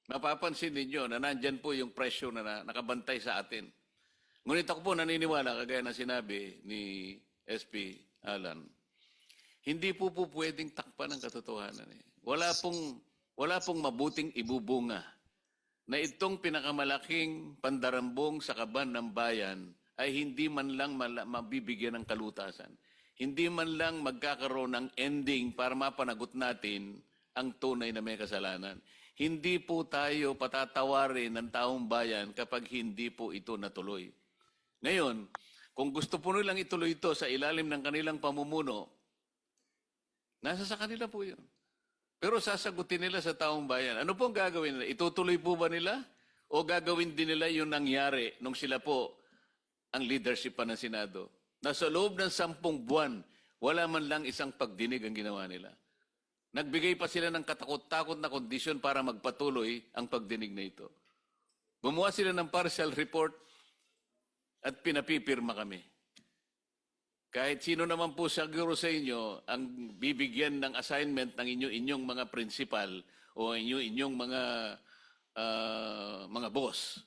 mapapansin ninyo na nandyan po yung presyo na nakabantay sa atin. Ngunit ako po naniniwala, kagaya na sinabi ni SP Alan, hindi po pwedeng takpan ng katotohanan. Wala pong mabuting ibubunga na itong pinakamalaking pandarambong sa kaban ng bayan ay hindi man lang mabibigyan ng kalutasan. Hindi man lang magkakaroon ng ending para mapanagot natin ang tunay na may kasalanan. Hindi po tayo patatawarin ng taong bayan kapag hindi po ito natuloy. Ngayon, kung gusto po nilang ituloy ito sa ilalim ng kanilang pamumuno, nasa sa kanila po yun. Pero sasagutin nila sa taong bayan. Ano pong gagawin nila? Itutuloy po ba nila? O gagawin din nila yung nangyari nung sila po ang leadership pa ng Senado? Na sa loob ng 10 buwan, wala man lang isang pagdinig ang ginawa nila. Nagbigay pa sila ng katakot-takot na kondisyon para magpatuloy ang pagdinig na ito. Gumawa sila ng partial report at pinapipirma kami. Kahit sino naman po siguro sa inyo ang bibigyan ng assignment ng inyong mga principal o inyong mga boss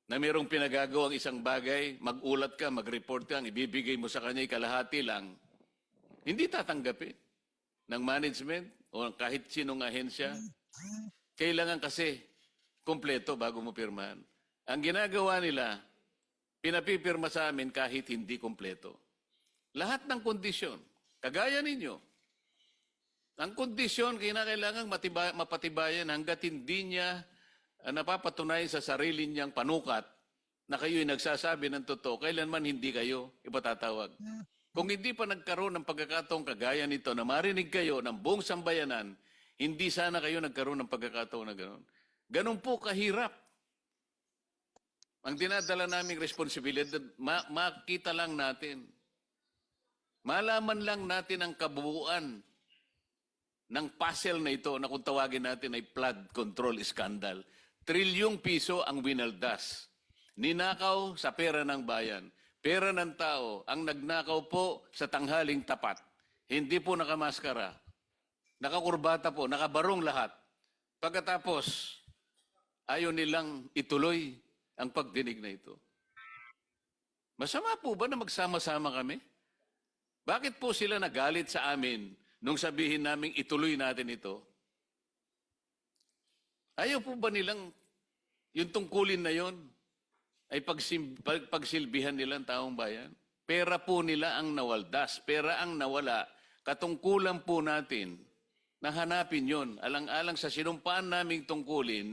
na mayroong pinagagawang isang bagay, magulat ka, mag-report ka, ang ibibigay mo sa kanya kalahati lang, hindi tatanggapin ng management o kahit sinong ahensya. Kailangan kasi kumpleto bago mo pirmahan. Ang ginagawa nila, pinapipirma sa amin kahit hindi kumpleto. Lahat ng kondisyon, kagaya ninyo, ang kondisyon kailangan mapatibayan hanggat hindi niya napapatunayan sa sarili niyang panukat na kayo'y nagsasabi ng totoo, kailanman hindi kayo ipatatawag. Kung hindi pa nagkaroon ng pagkakataong kagaya nito na marinig kayo ng buong sambayanan, hindi sana kayo nagkaroon ng pagkakataon na gano'n. Ganun po kahirap. Ang dinadala naming responsibilidad, makita lang natin. Malaman lang natin ang kabuuan ng puzzle na ito na kung tawagin natin ay flood control scandal. Trilyong piso ang winaldas. Ninakaw sa pera ng bayan. Pera ng tao ang nagnakaw po sa tanghaling tapat. Hindi po nakamaskara. Nakakurbata po, nakabarong lahat. Pagkatapos, ayaw nilang ituloy ang pagdinig na ito. Masama po ba na magsama-sama kami? Bakit po sila nagalit sa amin nung sabihin naming ituloy natin ito? Ayaw po ba nilang yung tungkulin na yon ay pagsilbihan nilang taong bayan? Pera po nila ang nawaldas, pera ang nawala. Katungkulan po natin na hanapin yon. Alang-alang sa sinumpaan naming tungkulin,